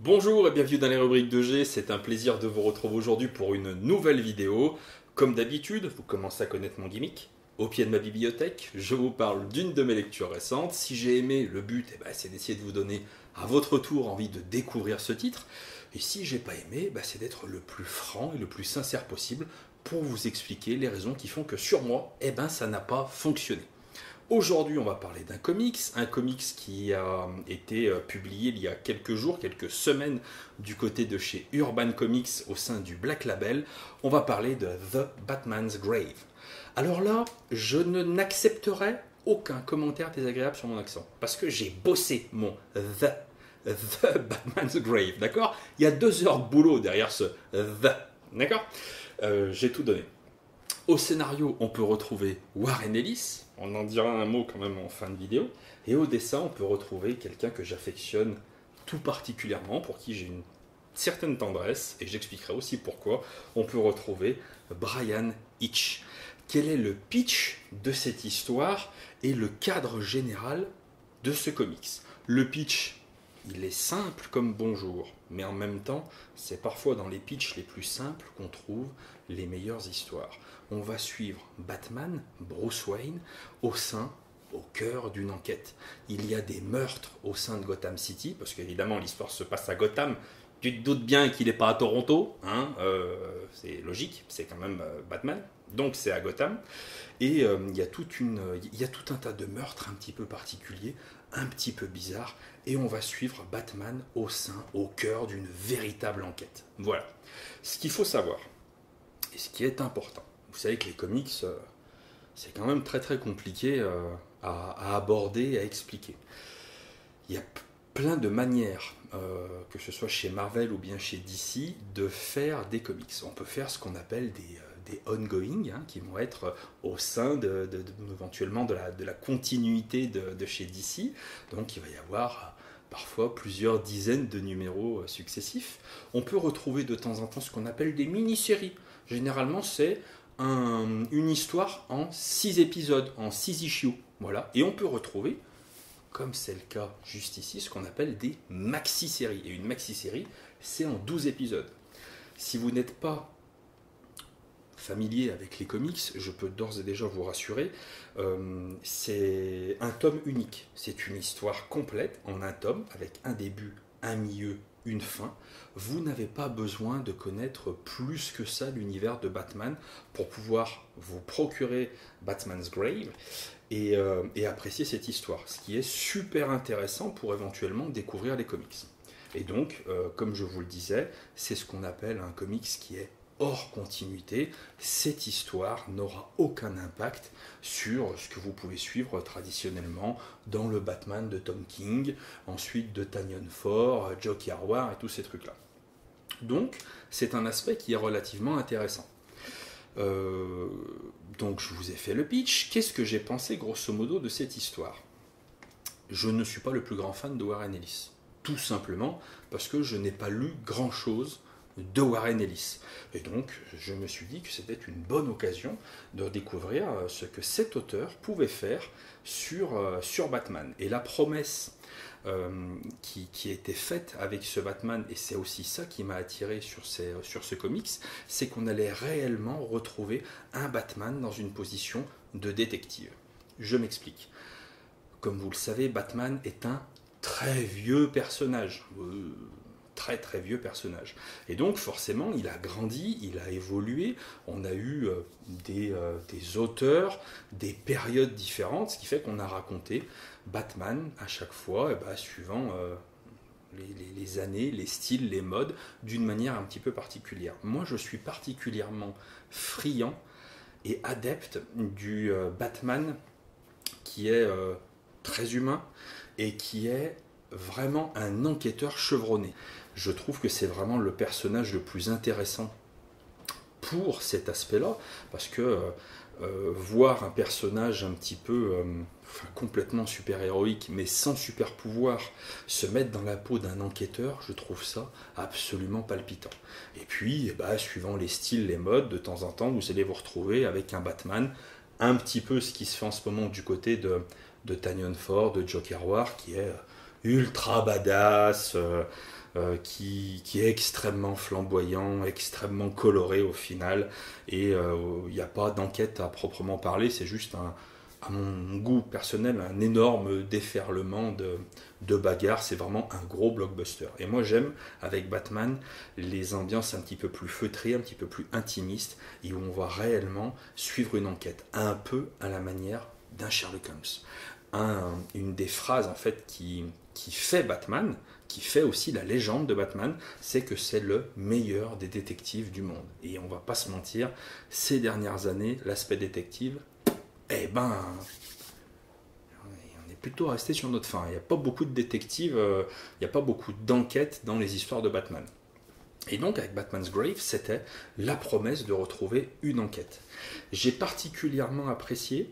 Bonjour et bienvenue dans les rubriques de G, c'est un plaisir de vous retrouver aujourd'hui pour une nouvelle vidéo. Comme d'habitude, vous commencez à connaître mon gimmick. Au pied de ma bibliothèque, je vous parle d'une de mes lectures récentes. Si j'ai aimé, le but c'est d'essayer de vous donner à votre tour envie de découvrir ce titre. Et si j'ai pas aimé, c'est d'être le plus franc et le plus sincère possible pour vous expliquer les raisons qui font que sur moi, ça n'a pas fonctionné. Aujourd'hui, on va parler d'un comics qui a été publié il y a quelques jours, quelques semaines du côté de chez Urban Comics au sein du Black Label. On va parler de The Batman's Grave. Alors là, je n'accepterai aucun commentaire désagréable sur mon accent, parce que j'ai bossé mon The Batman's Grave, d'accord? Il y a 2 heures de boulot derrière ce The, d'accord? J'ai tout donné. Au scénario, on peut retrouver Warren Ellis, on en dira un mot quand même en fin de vidéo, et au dessin, on peut retrouver quelqu'un que j'affectionne tout particulièrement, pour qui j'ai une certaine tendresse, et j'expliquerai aussi pourquoi. On peut retrouver Bryan Hitch. Quel est le pitch de cette histoire et le cadre général de ce comics? Le pitch, il est simple comme bonjour, mais en même temps, c'est parfois dans les pitchs les plus simples qu'on trouve les meilleures histoires. On va suivre Batman, Bruce Wayne, au cœur d'une enquête. Il y a des meurtres au sein de Gotham City, parce qu'évidemment l'histoire se passe à Gotham. Tu te doutes bien qu'il n'est pas à Toronto, hein, c'est logique, c'est quand même Batman, donc c'est à Gotham. Et il y a tout un tas de meurtres un petit peu particuliers, un petit peu bizarres, et on va suivre Batman au cœur d'une véritable enquête. Voilà. Ce qu'il faut savoir, et ce qui est important, vous savez que les comics, c'est quand même très très compliqué à aborder, à expliquer. Il y a plein de manières, que ce soit chez Marvel ou bien chez DC, de faire des comics. On peut faire ce qu'on appelle des ongoing, qui vont être au sein éventuellement de la continuité de chez DC. Donc il va y avoir parfois plusieurs dizaines de numéros successifs. On peut retrouver de temps en temps ce qu'on appelle des mini-séries. Généralement, c'est une histoire en 6 épisodes, en 6 issues. Voilà. Et on peut retrouver, comme c'est le cas juste ici, ce qu'on appelle des maxi-séries. Et une maxi-série, c'est en 12 épisodes. Si vous n'êtes pas familier avec les comics, je peux d'ores et déjà vous rassurer, c'est un tome unique. C'est une histoire complète en un tome, avec un début, un milieu, une fin. Vous n'avez pas besoin de connaître plus que ça l'univers de Batman pour pouvoir vous procurer Batman's Grave et apprécier cette histoire. Ce qui est super intéressant pour éventuellement découvrir les comics. Et donc, comme je vous le disais, c'est ce qu'on appelle un comics qui est hors continuité. Cette histoire n'aura aucun impact sur ce que vous pouvez suivre traditionnellement dans le Batman de Tom King, ensuite de Tynion Ford, Joe Kerwar et tous ces trucs-là. Donc, c'est un aspect qui est relativement intéressant. Donc, je vous ai fait le pitch. Qu'est-ce que j'ai pensé grosso modo de cette histoire? Je ne suis pas le plus grand fan de Warren Ellis. Tout simplement parce que je n'ai pas lu grand-chose de Warren Ellis. Et donc, je me suis dit que c'était une bonne occasion de découvrir ce que cet auteur pouvait faire sur Batman. Et la promesse qui a été faite avec ce Batman, et c'est aussi ça qui m'a attiré sur ce comics, c'est qu'on allait réellement retrouver un Batman dans une position de détective. Je m'explique. Comme vous le savez, Batman est un très vieux personnage. Très très vieux personnage. Et donc forcément, il a grandi, il a évolué, on a eu des auteurs, des périodes différentes, ce qui fait qu'on a raconté Batman à chaque fois, suivant les années, les styles, les modes, d'une manière un petit peu particulière. Moi, je suis particulièrement friand et adepte du Batman qui est très humain et qui est vraiment un enquêteur chevronné. Je trouve que c'est vraiment le personnage le plus intéressant pour cet aspect-là, parce que voir un personnage un petit peu complètement super-héroïque, mais sans super-pouvoir, se mettre dans la peau d'un enquêteur, je trouve ça absolument palpitant. Et puis, suivant les styles, les modes, de temps en temps, vous allez vous retrouver avec un Batman, un petit peu ce qui se fait en ce moment du côté de Tynion Ford, de Joe Kerwar, qui est ultra badass, qui est extrêmement flamboyant, extrêmement coloré au final, et il n'y a pas d'enquête à proprement parler, c'est juste à mon goût personnel, un énorme déferlement de bagarres. C'est vraiment un gros blockbuster. Et moi j'aime, avec Batman, les ambiances un petit peu plus feutrées, un petit peu plus intimistes, et où on va réellement suivre une enquête, un peu à la manière d'un Sherlock Holmes. Une des phrases en fait qui fait Batman, qui fait aussi la légende de Batman, c'est que c'est le meilleur des détectives du monde. Et on va pas se mentir, ces dernières années, l'aspect détective, eh ben, on est plutôt resté sur notre faim. Il n'y a pas beaucoup de détectives, il n'y a pas beaucoup d'enquêtes dans les histoires de Batman. Et donc avec Batman's Grave, c'était la promesse de retrouver une enquête. J'ai particulièrement apprécié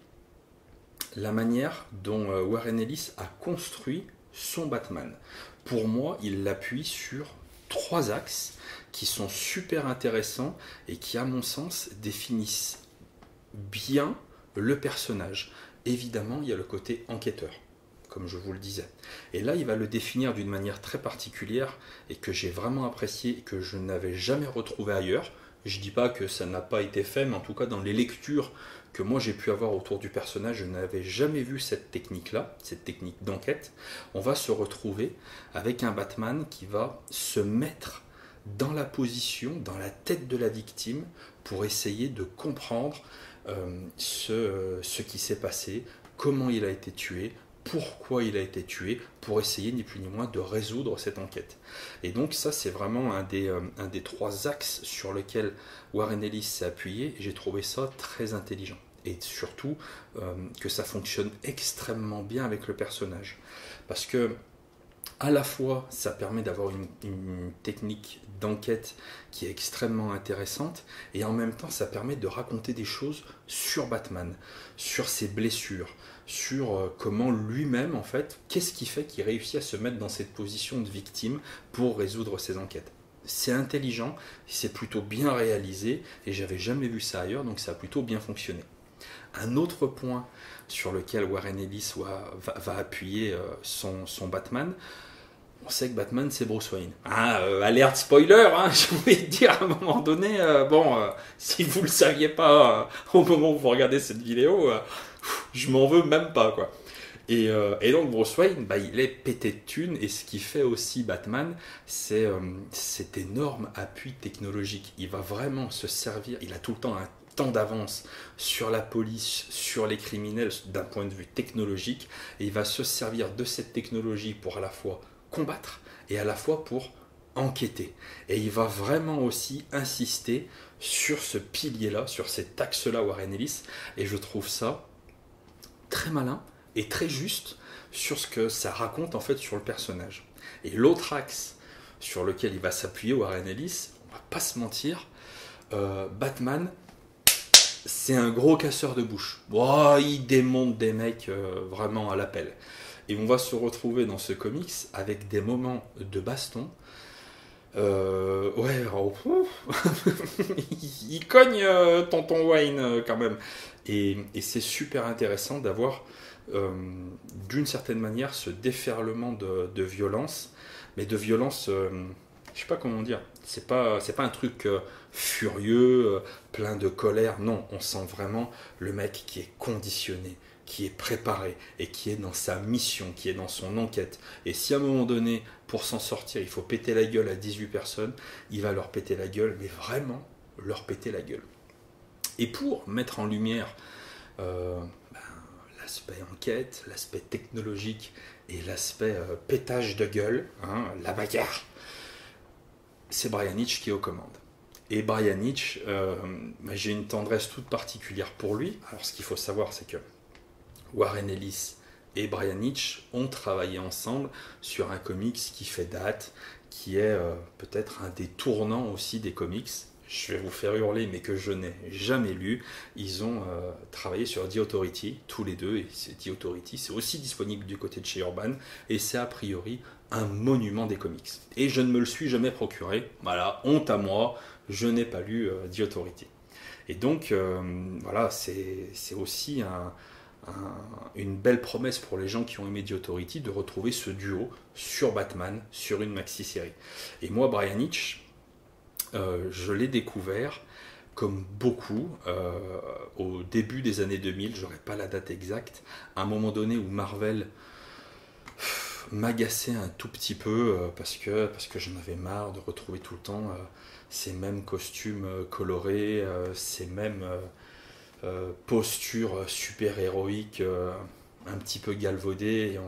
la manière dont Warren Ellis a construit son Batman. Pour moi, il l'appuie sur 3 axes qui sont super intéressants et qui, à mon sens, définissent bien le personnage. Évidemment, il y a le côté enquêteur, comme je vous le disais. Et là, il va le définir d'une manière très particulière et que j'ai vraiment apprécié et que je n'avais jamais retrouvé ailleurs. Je ne dis pas que ça n'a pas été fait, mais en tout cas, dans les lectures que moi j'ai pu avoir autour du personnage, je n'avais jamais vu cette technique-là, cette technique d'enquête. On va se retrouver avec un Batman qui va se mettre dans la position, dans la tête de la victime, pour essayer de comprendre ce qui s'est passé, comment il a été tué, pourquoi il a été tué, pour essayer ni plus ni moins de résoudre cette enquête. Et donc ça, c'est vraiment un des 3 axes sur lesquels Warren Ellis s'est appuyé, et j'ai trouvé ça très intelligent. Et surtout que ça fonctionne extrêmement bien avec le personnage. Parce que à la fois, ça permet d'avoir une technique d'enquête qui est extrêmement intéressante, et en même temps, ça permet de raconter des choses sur Batman, sur ses blessures, sur comment lui-même, en fait, qu'est-ce qui fait qu'il réussit à se mettre dans cette position de victime pour résoudre ses enquêtes. C'est intelligent, c'est plutôt bien réalisé, et j'avais jamais vu ça ailleurs, donc ça a plutôt bien fonctionné. Un autre point sur lequel Warren Ellis va appuyer son Batman, on sait que Batman c'est Bruce Wayne. Alerte spoiler, je voulais te dire à un moment donné, si vous ne le saviez pas au moment où vous regardez cette vidéo, je m'en veux même pas, quoi. Et donc Bruce Wayne, il est pété de thunes, et ce qui fait aussi Batman, c'est cet énorme appui technologique. Il va vraiment se servir, il a tout le temps un temps d'avance sur la police, sur les criminels d'un point de vue technologique, et il va se servir de cette technologie pour à la fois combattre et à la fois pour enquêter. Et il va vraiment aussi insister sur ce pilier-là, sur cet axe-là, Warren Ellis, et je trouve ça très malin et très juste sur ce que ça raconte en fait sur le personnage. Et l'autre axe sur lequel il va s'appuyer, Warren Ellis, on va pas se mentir, Batman, c'est un gros casseur de bouche. Il démonte des mecs vraiment à l'appel. Et on va se retrouver dans ce comics avec des moments de baston. Il cogne tonton Wayne quand même. Et c'est super intéressant d'avoir d'une certaine manière ce déferlement de violence, mais de violence, je sais pas comment dire, c'est pas un truc furieux, plein de colère, non, on sent vraiment le mec qui est conditionné, qui est préparé et qui est dans sa mission, qui est dans son enquête. Et si à un moment donné, pour s'en sortir, il faut péter la gueule à 18 personnes, il va leur péter la gueule, mais vraiment leur péter la gueule. Et pour mettre en lumière l'aspect enquête, l'aspect technologique et l'aspect pétage de gueule, la bagarre, c'est Bryan Hitch qui est aux commandes. Et Bryan Hitch, j'ai une tendresse toute particulière pour lui. Alors ce qu'il faut savoir, c'est que Warren Ellis et Bryan Hitch ont travaillé ensemble sur un comics qui fait date, qui est peut-être un des tournants aussi des comics. Je vais vous faire hurler, mais que je n'ai jamais lu. Ils ont travaillé sur The Authority, tous les deux, et The Authority, c'est aussi disponible du côté de chez Urban, et c'est a priori un monument des comics. Et je ne me le suis jamais procuré, voilà, honte à moi, je n'ai pas lu The Authority. Et donc, voilà, c'est aussi une belle promesse pour les gens qui ont aimé The Authority de retrouver ce duo sur Batman, sur une maxi-série. Et moi, Brian Hitch, je l'ai découvert comme beaucoup au début des années 2000, j'aurais pas la date exacte, à un moment donné où Marvel m'agaçait un tout petit peu parce que j'en avais marre de retrouver tout le temps ces mêmes costumes colorés, ces mêmes postures super héroïques un petit peu galvaudées. Et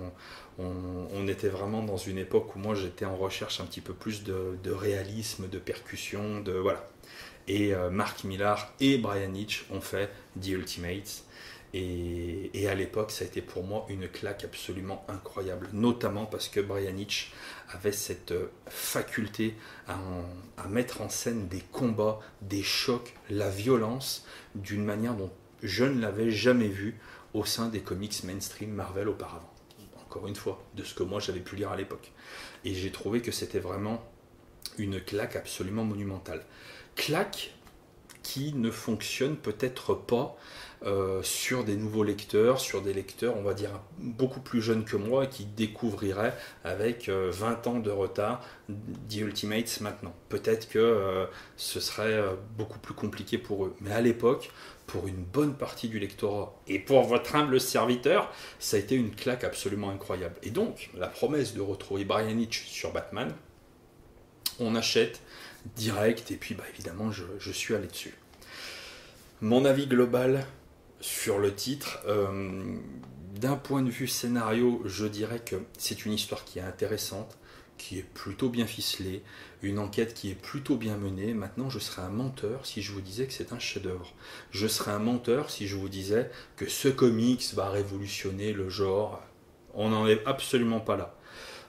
on était vraiment dans une époque où moi j'étais en recherche un petit peu plus de réalisme, de percussion, de voilà. Et Mark Millar et Brian Hitch ont fait The Ultimates. Et à l'époque, ça a été pour moi une claque absolument incroyable, notamment parce que Brian Hitch avait cette faculté à mettre en scène des combats, des chocs, la violence, d'une manière dont je ne l'avais jamais vu au sein des comics mainstream Marvel auparavant. Encore une fois, de ce que moi j'avais pu lire à l'époque. Et j'ai trouvé que c'était vraiment une claque absolument monumentale. Claque qui ne fonctionne peut-être pas sur des nouveaux lecteurs, sur des lecteurs, on va dire, beaucoup plus jeunes que moi et qui découvriraient avec 20 ans de retard The Ultimates maintenant. Peut-être que ce serait beaucoup plus compliqué pour eux. Mais à l'époque, pour une bonne partie du lectorat et pour votre humble serviteur, ça a été une claque absolument incroyable. Et donc, la promesse de retrouver Brian Hitch sur Batman, on achète direct et puis évidemment je suis allé dessus. Mon avis global sur le titre, d'un point de vue scénario, je dirais que c'est une histoire qui est intéressante, qui est plutôt bien ficelée, une enquête qui est plutôt bien menée. Maintenant, je serais un menteur si je vous disais que c'est un chef-d'œuvre. Je serais un menteur si je vous disais que ce comics va révolutionner le genre. On n'en est absolument pas là.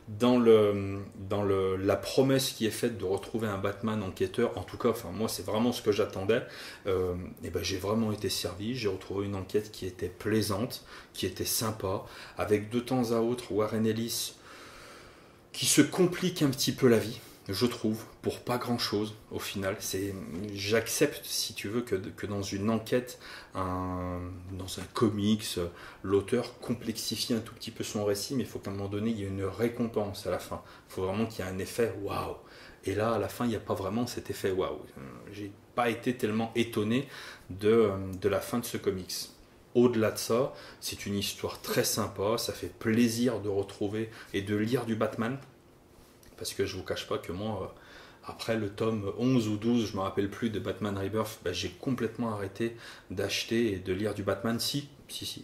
Dans la promesse qui est faite de retrouver un Batman enquêteur, en tout cas, moi c'est vraiment ce que j'attendais, j'ai vraiment été servi. J'ai retrouvé une enquête qui était plaisante, qui était sympa, avec de temps à autre Warren Ellis qui se complique un petit peu la vie, je trouve, pour pas grand chose au final. J'accepte, si tu veux, que dans une enquête, dans un comics, l'auteur complexifie un tout petit peu son récit, mais il faut qu'à un moment donné, il y ait une récompense à la fin. Il faut vraiment qu'il y ait un effet waouh. Et là, à la fin, il n'y a pas vraiment cet effet waouh. J'ai pas été tellement étonné de la fin de ce comics. Au-delà de ça, c'est une histoire très sympa, ça fait plaisir de retrouver et de lire du Batman, parce que je vous cache pas que moi, après le tome 11 ou 12, je me rappelle plus, de Batman Rebirth, j'ai complètement arrêté d'acheter et de lire du Batman. Si,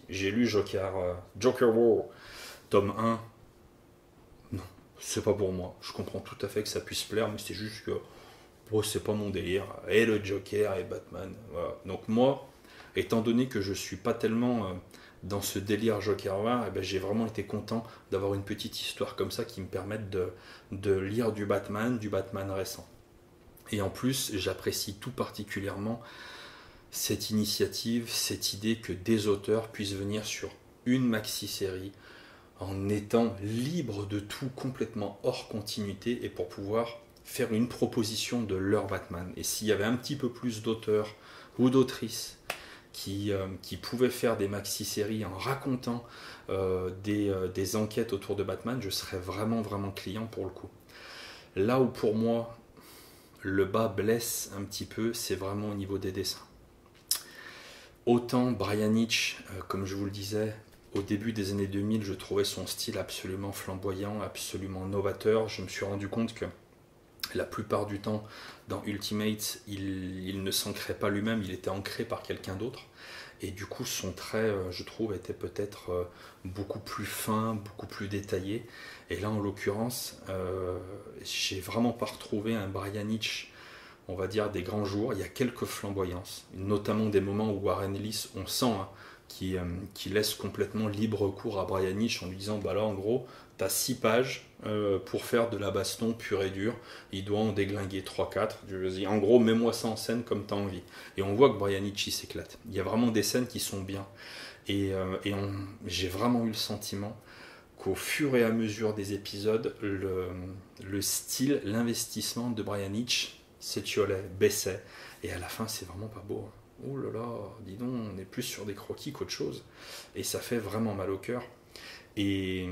j'ai lu Joker War, tome 1, non, c'est pas pour moi, je comprends tout à fait que ça puisse plaire, mais c'est juste que c'est pas mon délire, et le Joker et Batman, voilà. Donc moi, étant donné que je ne suis pas tellement dans ce délire Joker War, j'ai vraiment été content d'avoir une petite histoire comme ça qui me permette de lire du Batman récent. Et en plus, j'apprécie tout particulièrement cette initiative, cette idée que des auteurs puissent venir sur une maxi-série en étant libres de tout, complètement hors continuité, et pour pouvoir faire une proposition de leur Batman. Et s'il y avait un petit peu plus d'auteurs ou d'autrices qui pouvaient faire des maxi-séries en racontant des enquêtes autour de Batman, je serais vraiment client pour le coup. Là où pour moi le bas blesse un petit peu, c'est vraiment au niveau des dessins. Autant Brian Hitch, comme je vous le disais, au début des années 2000, je trouvais son style absolument flamboyant, absolument novateur. Je me suis rendu compte que la plupart du temps, dans Ultimate, il ne s'ancrait pas lui-même, il était ancré par quelqu'un d'autre. Et du coup, son trait, je trouve, était peut-être beaucoup plus fin, beaucoup plus détaillé. Et là, en l'occurrence, j'ai vraiment pas retrouvé un Brian Hitch, on va dire, des grands jours. Il y a quelques flamboyances, notamment des moments où Warren Ellis, on sent, qui laisse complètement libre cours à Brian Hitch en lui disant, bah là, en gros, tu as 6 pages pour faire de la baston pure et dure. Il doit en déglinguer 3-4. En gros, mets-moi ça en scène comme tu as envie. Et on voit que Brian Hitch s'éclate. Il y a vraiment des scènes qui sont bien. Et j'ai vraiment eu le sentiment qu'au fur et à mesure des épisodes, le style, l'investissement de Brian Hitch s'étiolait, baissait. Et à la fin, c'est vraiment pas beau. oh là là, dis donc, on est plus sur des croquis qu'autre chose. Et ça fait vraiment mal au cœur. Et,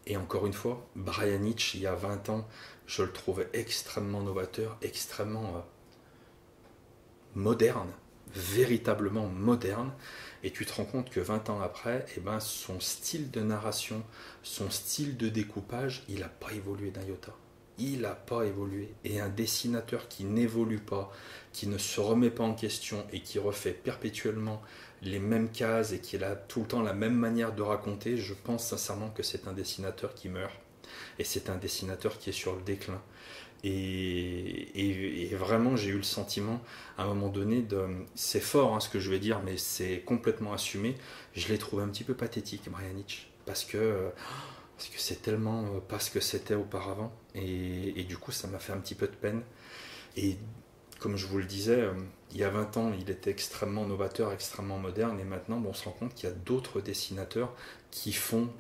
et encore une fois, Brian Hitch, il y a 20 ans, je le trouvais extrêmement novateur, extrêmement moderne, véritablement moderne. Et tu te rends compte que 20 ans après, eh ben, son style de narration, son style de découpage, il n'a pas évolué d'un iota. Il n'a pas évolué. Et un dessinateur qui n'évolue pas, qui ne se remet pas en question et qui refait perpétuellement les mêmes cases et qui a tout le temps la même manière de raconter, je pense sincèrement que c'est un dessinateur qui meurt. Et c'est un dessinateur qui est sur le déclin. Et vraiment, j'ai eu le sentiment, à un moment donné, c'est fort hein, ce que je vais dire, mais c'est complètement assumé. Je l'ai trouvé un petit peu pathétique, Brian Hitch, parce que c'est tellement pas ce que c'était auparavant. Et du coup, ça m'a fait un petit peu de peine. Et comme je vous le disais, il y a 20 ans, il était extrêmement novateur, extrêmement moderne. Et maintenant, on se rend compte qu'il y a d'autres dessinateurs qui font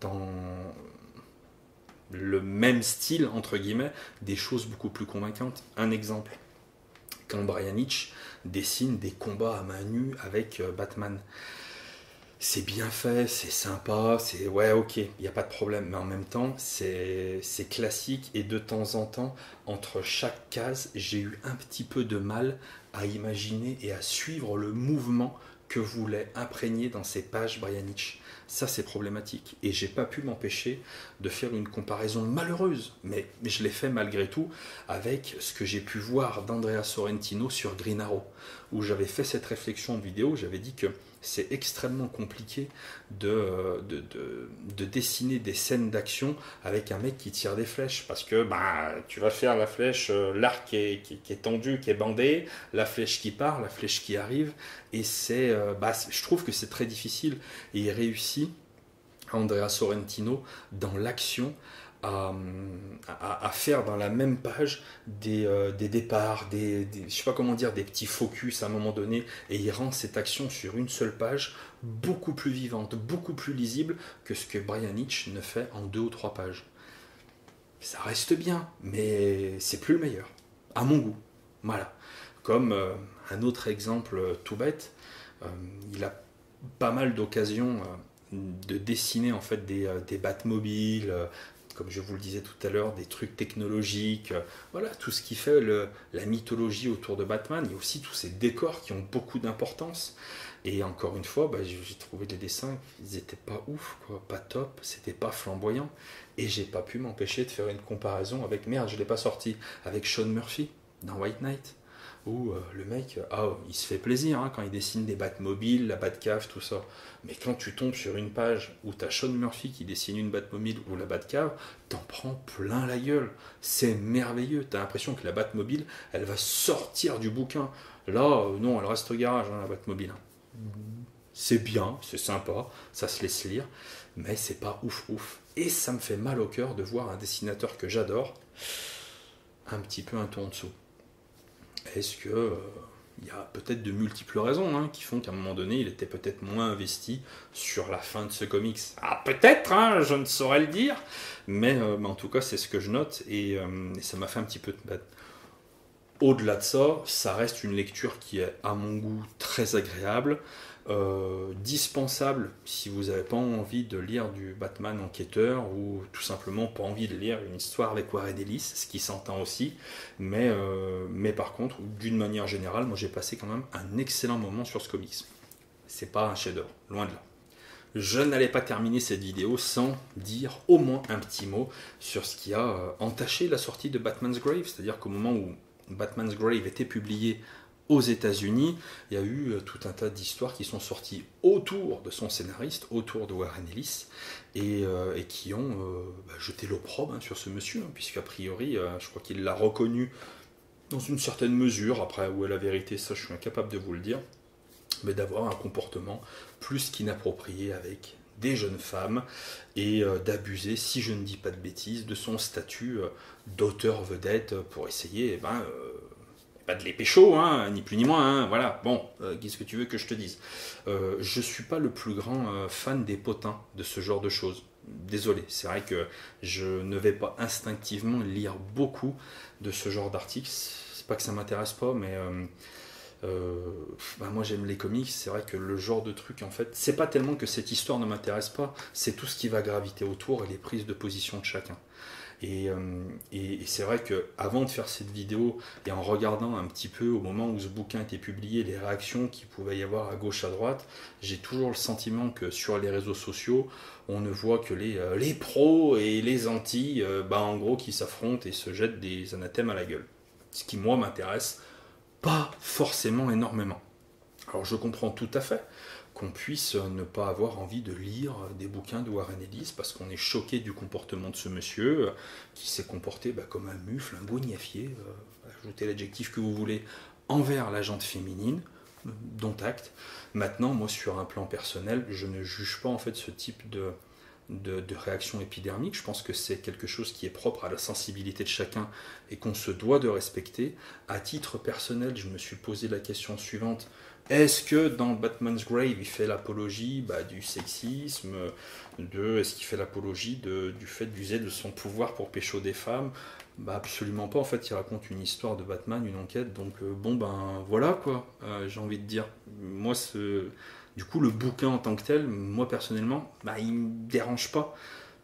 dans le même style, entre guillemets, des choses beaucoup plus convaincantes. Un exemple, quand Brian Hitch dessine des combats à main nue avec Batman. C'est bien fait, c'est sympa, c'est ouais ok, il n'y a pas de problème, mais en même temps c'est classique et de temps en temps, entre chaque case, j'ai eu un petit peu de mal à imaginer et à suivre le mouvement que voulait imprégner dans ces pages Brian Hitch. Ça c'est problématique et j'ai pas pu m'empêcher de faire une comparaison malheureuse, mais je l'ai fait malgré tout avec ce que j'ai pu voir d'Andrea Sorrentino sur Green Arrow, où j'avais fait cette réflexion en vidéo, j'avais dit que c'est extrêmement compliqué de dessiner des scènes d'action avec un mec qui tire des flèches, parce que bah, tu vas faire la flèche, l'arc qui est tendu, qui est bandé, la flèche qui part, la flèche qui arrive, et je trouve que c'est très difficile, et il réussit, Andrea Sorrentino, dans l'action, à faire dans la même page des départs, je sais pas comment dire, des petits focus à un moment donné, et il rend cette action sur une seule page beaucoup plus vivante, beaucoup plus lisible que ce que Brian Hitch ne fait en 2 ou 3 pages. Ça reste bien, mais c'est plus le meilleur, à mon goût. Voilà. Comme un autre exemple tout bête, il a pas mal d'occasions de dessiner en fait des Batmobiles, comme je vous le disais tout à l'heure, des trucs technologiques, voilà, tout ce qui fait la mythologie autour de Batman. Il y a aussi tous ces décors qui ont beaucoup d'importance. Et encore une fois, j'ai trouvé des dessins, ils n'étaient pas ouf, quoi, pas top, c'était pas flamboyant. Et j'ai pas pu m'empêcher de faire une comparaison avec, merde, je l'ai pas sorti, avec Sean Murphy dans White Knight, où le mec, il se fait plaisir hein, quand il dessine des Batmobiles, la Batcave, tout ça. Mais quand tu tombes sur une page où tu as Sean Murphy qui dessine une Batmobile ou la Batcave, t'en prends plein la gueule. C'est merveilleux. T'as l'impression que la Batmobile, elle va sortir du bouquin. Là, non, elle reste au garage, hein, la Batmobile. C'est bien, c'est sympa, ça se laisse lire, mais c'est pas ouf ouf. Et ça me fait mal au cœur de voir un dessinateur que j'adore un petit peu un ton en dessous. Est-ce que il y a peut-être de multiples raisons hein, qui font qu'à un moment donné, il était peut-être moins investi sur la fin de ce comics. Ah, peut-être, hein, je ne saurais le dire, mais en tout cas, c'est ce que je note et ça m'a fait un petit peu de bad. Au-delà de ça, ça reste une lecture qui est, à mon goût, très agréable, dispensable si vous n'avez pas envie de lire du Batman enquêteur ou tout simplement pas envie de lire une histoire avec Warren Ellis, ce qui s'entend aussi, mais par contre, d'une manière générale, moi j'ai passé quand même un excellent moment sur ce comics. C'est pas un chef-d'œuvre, loin de là. Je n'allais pas terminer cette vidéo sans dire au moins un petit mot sur ce qui a entaché la sortie de Batman's Grave, c'est-à-dire qu'au moment où Batman's Grave était publié aux États-Unis, il y a eu tout un tas d'histoires qui sont sorties autour de son scénariste, autour de Warren Ellis, et qui ont jeté l'opprobre hein, sur ce monsieur, hein, puisqu'a priori, je crois qu'il l'a reconnu dans une certaine mesure, après où est la vérité, ça je suis incapable de vous le dire, mais d'avoir un comportement plus qu'inapproprié avec des jeunes femmes et d'abuser, si je ne dis pas de bêtises, de son statut d'auteur vedette pour essayer pas de les pécho, hein, ni plus ni moins, hein, voilà, bon, qu'est-ce que tu veux que je te dise je suis pas le plus grand fan des potins de ce genre de choses. Désolé, c'est vrai que je ne vais pas instinctivement lire beaucoup de ce genre d'articles, c'est pas que ça m'intéresse pas, mais Moi j'aime les comics, c'est vrai que le genre de truc en fait, c'est pas tellement que cette histoire ne m'intéresse pas, c'est tout ce qui va graviter autour et les prises de position de chacun. Et c'est vrai que avant de faire cette vidéo et en regardant un petit peu au moment où ce bouquin était publié, les réactions qu'il pouvait y avoir à gauche à droite, j'ai toujours le sentiment que sur les réseaux sociaux, on ne voit que les pros et les antis, en gros, qui s'affrontent et se jettent des anathèmes à la gueule. Ce qui moi m'intéresse pas forcément énormément. Alors je comprends tout à fait qu'on puisse ne pas avoir envie de lire des bouquins de Warren Ellis parce qu'on est choqué du comportement de ce monsieur qui s'est comporté comme un mufle, un gougnafier, ajoutez l'adjectif que vous voulez, envers la gente féminine, dont acte. Maintenant, moi sur un plan personnel, je ne juge pas en fait ce type de réaction épidermique. Je pense que c'est quelque chose qui est propre à la sensibilité de chacun et qu'on se doit de respecter. À titre personnel, je me suis posé la question suivante. Est-ce que dans Batman's Grave, il fait l'apologie du sexisme, est-ce qu'il fait l'apologie du fait d'user de son pouvoir pour pécho des femmes? Absolument pas, en fait, il raconte une histoire de Batman, une enquête, donc voilà quoi, j'ai envie de dire. Moi, du coup, le bouquin en tant que tel, moi personnellement, il me dérange pas.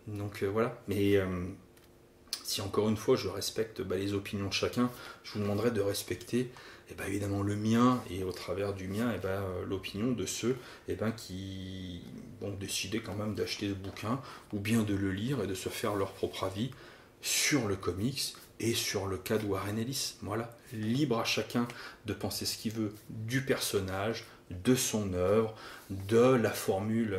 Donc voilà, mais si encore une fois je respecte les opinions de chacun, je vous demanderai de respecter évidemment le mien et au travers du mien l'opinion de ceux qui vont décider quand même d'acheter le bouquin ou bien de le lire et de se faire leur propre avis sur le comics et sur le cas de Warren Ellis. Voilà, libre à chacun de penser ce qu'il veut du personnage, de son œuvre, de la formule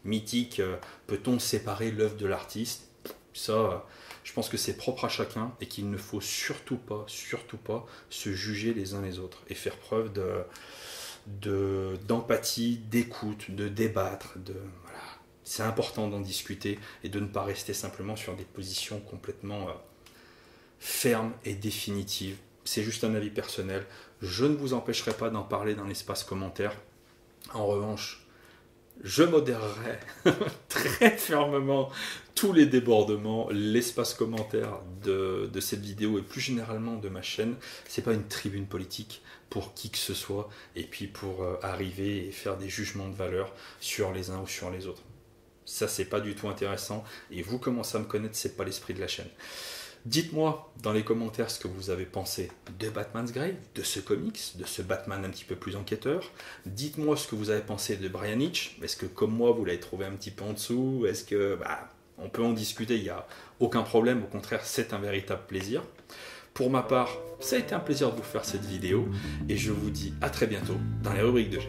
mythique peut-on séparer l'œuvre de l'artiste? Ça, je pense que c'est propre à chacun et qu'il ne faut surtout pas se juger les uns les autres et faire preuve d'empathie, d'écoute, de débattre. Voilà. C'est important d'en discuter et de ne pas rester simplement sur des positions complètement fermes et définitives. C'est juste un avis personnel. Je ne vous empêcherai pas d'en parler dans l'espace commentaire. En revanche, je modérerai très fermement tous les débordements, l'espace commentaire de cette vidéo et plus généralement de ma chaîne. C'est pas une tribune politique pour qui que ce soit et puis pour arriver et faire des jugements de valeur sur les uns ou sur les autres. Ça, c'est pas du tout intéressant et vous commencez à me connaître, c'est pas l'esprit de la chaîne. Dites-moi dans les commentaires ce que vous avez pensé de Batman's Grave, de ce comics, de ce Batman un petit peu plus enquêteur. Dites-moi ce que vous avez pensé de Brian Hitch. Est-ce que comme moi vous l'avez trouvé un petit peu en dessous? Est-ce que on peut en discuter, il n'y a aucun problème, au contraire c'est un véritable plaisir. Pour ma part, ça a été un plaisir de vous faire cette vidéo et je vous dis à très bientôt dans les rubriques de G.